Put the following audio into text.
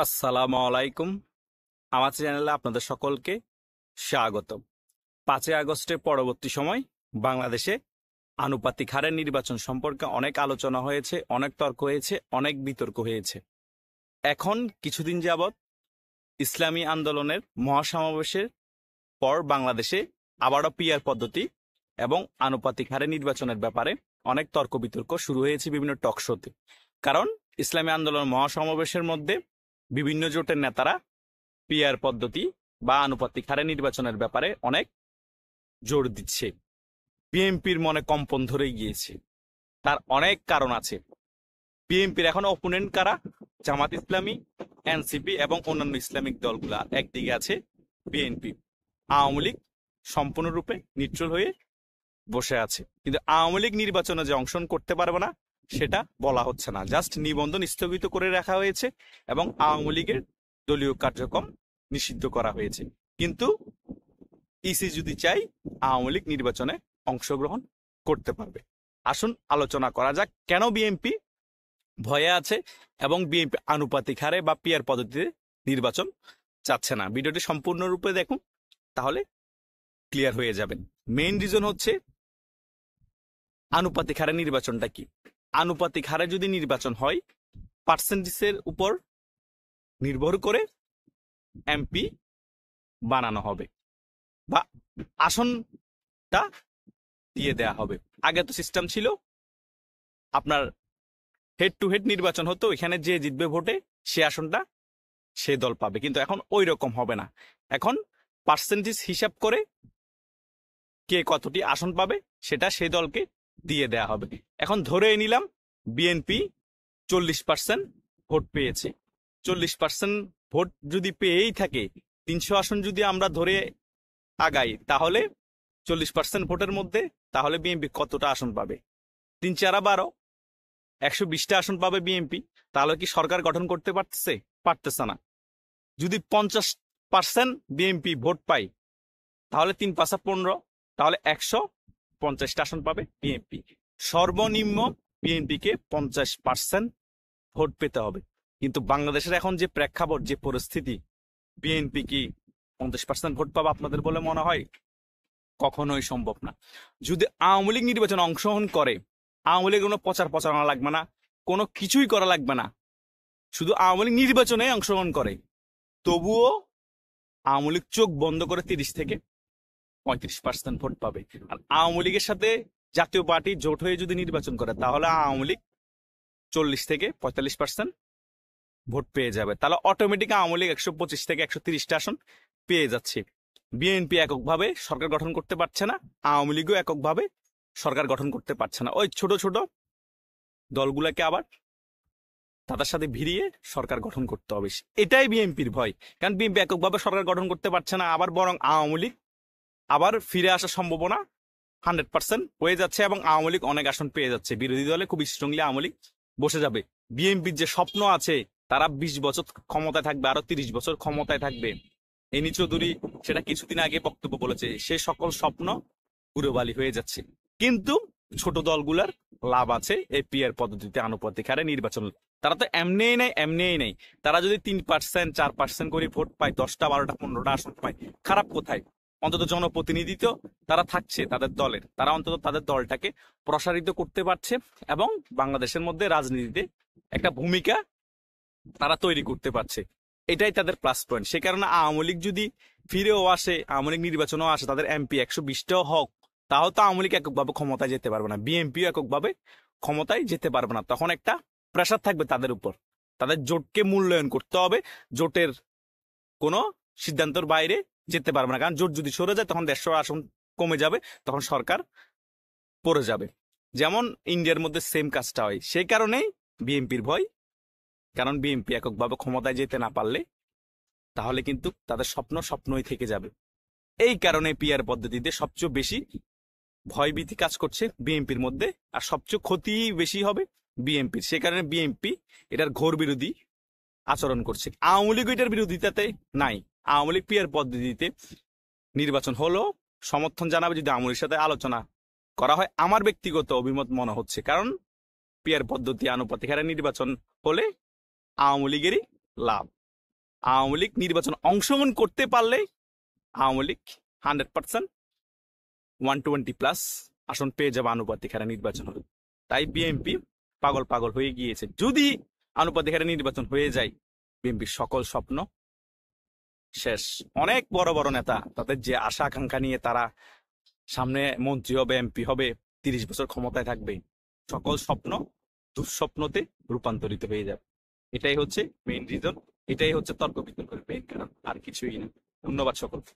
আসসালামু আলাইকুম। আমার চ্যানেলে আপনাদের সকলকে স্বাগত। 5ই আগস্টের পরবর্তী সময় বাংলাদেশে আনুপাতিক হারে নির্বাচন সম্পর্কে অনেক আলোচনা হয়েছে, অনেক তর্ক হয়েছে, অনেক বিতর্ক হয়েছে। এখন কিছুদিন যাবৎ ইসলামী আন্দোলনের মহাসমাবেশের পর বাংলাদেশে আবারও পিআর পদ্ধতি এবং আনুপাতিক হারে নির্বাচনের ব্যাপারে অনেক তর্ক বিতর্ক শুরু হয়েছে বিভিন্ন টক শোতে। কারণ ইসলামী আন্দোলন মহাসমাবেশের মধ্যে বিভিন্ন জোটের নেতারা পিআর পদ্ধতি বা আনুপাতিক হারে নির্বাচনের ব্যাপারে অনেক জোর দিচ্ছে। বিএনপির মনে কম্পন ধরে গিয়েছে। তার অনেক কারণ আছে। বিএনপির এখন অপোনেন্ট কারা? জামাত ইসলামী, এনসিপি এবং অন্যান্য ইসলামিক দলগুলা। একদিকে আছে বিএনপি। আওয়ামী লীগ সম্পূর্ণরূপে নিউট্রাল হয়ে বসে আছে। কিন্তু আওয়ামী লীগ নির্বাচনে যে অংশগ্রহণ করতে পারবে না সেটা বলা হচ্ছে না, জাস্ট নিবন্ধন স্থগিত করে রাখা হয়েছে এবং আওয়ামী লীগের দলীয় কার্যক্রম নিষিদ্ধ করা হয়েছে। কিন্তু ইসি যদি চাই আওয়ামী লীগ নির্বাচনে অংশগ্রহণ করতে পারবে। আসুন আলোচনা করা যাক কেন বিএনপি ভয়ে আছে এবং বিএনপি আনুপাতিক হারে বা পিআর পদ্ধতিতে নির্বাচন চাচ্ছে না। ভিডিওটি সম্পূর্ণরূপে দেখুন, তাহলে ক্লিয়ার হয়ে যাবেন। মেইন রিজন হচ্ছে আনুপাতিক হারে নির্বাচনটা কি। আনুপাতিক হারে যদি নির্বাচন হয়, পার্সেন্টেজের উপর নির্ভর করে এমপি বানানো হবে বা আসনটা দিয়ে দেয়া হবে। আগে তো সিস্টেম ছিল আপনার হেড টু হেড নির্বাচন হতো, এখানে যে জিতবে ভোটে সে আসনটা সে দল পাবে। কিন্তু এখন ওই রকম হবে না। এখন পার্সেন্টেজ হিসাব করে কে কতটি আসন পাবে সেটা সেই দলকে দিয়ে দেয়া হবে। এখন ধরে নিলাম বিএনপি 40% ভোট পেয়েছে। 40% ভোট যদি পেয়েই থাকে, 300 আসন যদি আমরা ধরে আগাই, তাহলে 40% ভোটের মধ্যে তাহলে বিএনপি কতটা আসন পাবে? 3 4 12, 120টা আসন পাবে বিএনপি। তাহলে কি সরকার গঠন করতে পারতেছে না। যদি 50% বিএনপি ভোট পায়, তাহলে 3 5 15, তাহলে 150টা আসন পাবে বিএনপি। সর্বনিম্ন বিএনপিকে 50% ভোট পেতে হবে। কিন্তু বাংলাদেশের এখন যে প্রেক্ষাপট, যে পরিস্থিতি, বিএনপি কি 50% ভোট পাবে আপনাদের বলে মনে হয়? কখনোই সম্ভব না। যদি আওয়ামী লীগ নির্বাচনে অংশগ্রহণ করে, আওয়ামী লীগের কোনো প্রচারণা লাগবে না, কোনো কিছুই করা লাগবে না, শুধু আওয়ামী লীগ নির্বাচনে অংশগ্রহণ করে, তবুও আওয়ামী লীগ চোখ বন্ধ করে 30 থেকে 35% ভোট পাবে। আর আওয়ামী লীগের সাথে জাতীয় পার্টি জোট হয়ে যদি নির্বাচন করে, তাহলে আওয়ামী লীগ 40 থেকে 45% ভোট পেয়ে যাবে। তাহলে অটোমেটিক আওয়ামী লীগ 125 থেকে 130টা আসন পেয়ে যাচ্ছে। বিএনপি এককভাবে সরকার গঠন করতে পারছে না, আওয়ামী লীগও এককভাবে সরকার গঠন করতে পারছে না। ওই ছোট ছোট দলগুলোকে আবার তাদের সাথে ভিড়িয়ে সরকার গঠন করতে হবে। এটাই বিএনপির ভয়। কারণ বিএনপি এককভাবে সরকার গঠন করতে পারছে না, আবার বরং আওয়ামী লীগ আবার ফিরে আসার সম্ভাবনা 100% হয়ে যাচ্ছে এবং আওয়ামী লীগ অনেক আসন পেয়ে যাচ্ছে। বিরোধী দলে খুব স্ট্রংলি আওয়ামী লীগ বসে যাবে। বিএনপির যে স্বপ্ন আছে, তারা 20 বছর ক্ষমতায় থাকবে, আরো 30 বছর ক্ষমতায় থাকবে। এনি চৌধুরী সেটা কিছুদিন আগে বক্তব্য বলেছে। সে সকল স্বপ্ন উড়োবালি হয়ে যাচ্ছে। কিন্তু ছোট দলগুলার লাভ আছে এই পিআর পদ্ধতিতে আনুপাতিক হারে নির্বাচন। তারা তো এমনিই নেই। তারা যদি 3% 4% করে ভোট পায়, 10টা 12টা 15টা আসন পায়, খারাপ কোথায়? অন্তত জনপ্রতিনিধিত্ব তারা থাকছে তাদের দলের, তারা অন্তত তাদের দলটাকে প্রসারিত করতে পারছে এবং বাংলাদেশের মধ্যে রাজনীতিতে একটা ভূমিকা তারা তৈরি করতে পারছে। এটাই তাদের প্লাস পয়েন্ট। সে কারণে আওয়ামী লীগ যদি ফিরেও আসে, আওয়ামী লীগ নির্বাচনেও আসে, তাদের এমপি 120টাও হোক, তাও তো আওয়ামী লীগ এককভাবে ক্ষমতায় যেতে পারবে না, বিএনপিও এককভাবে ক্ষমতায় যেতে পারবে না। তখন একটা প্রেশার থাকবে তাদের উপর। তাদের জোটকে মূল্যায়ন করতে হবে। জোটের কোনো সিদ্ধান্তের বাইরে যেতে পারবে না। কারণ জোট যদি সরে যায়, তখন 150 আসন কমে যাবে, তখন সরকার পড়ে যাবে। যেমন ইন্ডিয়ার মধ্যে সেম কাজটা হয়। সেই কারণেই বিএনপির ভয়। কারণ বিএনপি এককভাবে ক্ষমতায় যেতে না পারলে তাহলে কিন্তু তাদের স্বপ্নই থেকে যাবে। এই কারণে পিআর পদ্ধতিতে সবচেয়ে বেশি ভয়ভীতি কাজ করছে বিএনপির মধ্যে, আর সবচেয়ে ক্ষতি বেশি হবে বিএনপির। সে কারণে বিএনপি এটার ঘোর বিরোধী আচরণ করছে। আওয়ামী লীগ এটার বিরোধিতাতে নাই। আওয়ামী লীগ পিআর পদ্ধতিতে নির্বাচন হলো সমর্থন জানাবে যদি আওয়ামী লীগের সাথে আলোচনা করা হয়। আমার ব্যক্তিগত অভিমত মনে হচ্ছে, কারণ পিআর পদ্ধতি আনুপাতিক হারে নির্বাচন হলে আওয়ামী লীগেরই লাভ। আওয়ামী লীগ নির্বাচন অংশগ্রহণ করতে পারলে আওয়ামী লীগ 100% 120+ আসন পেয়ে যাবে আনুপাতিক হারে নির্বাচন হবে। তাই বিএনপি পাগল পাগল হয়ে গিয়েছে। যদি আনুপাতিক হারে নির্বাচন হয়ে যায়, বিএনপির সকল স্বপ্ন শেষ। অনেক বড় বড় নেতা তাদের যে আশা আকাঙ্ক্ষা নিয়ে তারা সামনে মন্ত্রী হবে, এমপি হবে, 30 বছর ক্ষমতায় থাকবে, সকল স্বপ্ন দুঃস্বপ্নতে রূপান্তরিত হয়ে যাবে। এটাই হচ্ছে মেইন রিজন, এটাই হচ্ছে তর্ক বিতর্কের মেইন কারণ, আর কিছুই না। ধন্যবাদ সকলকে।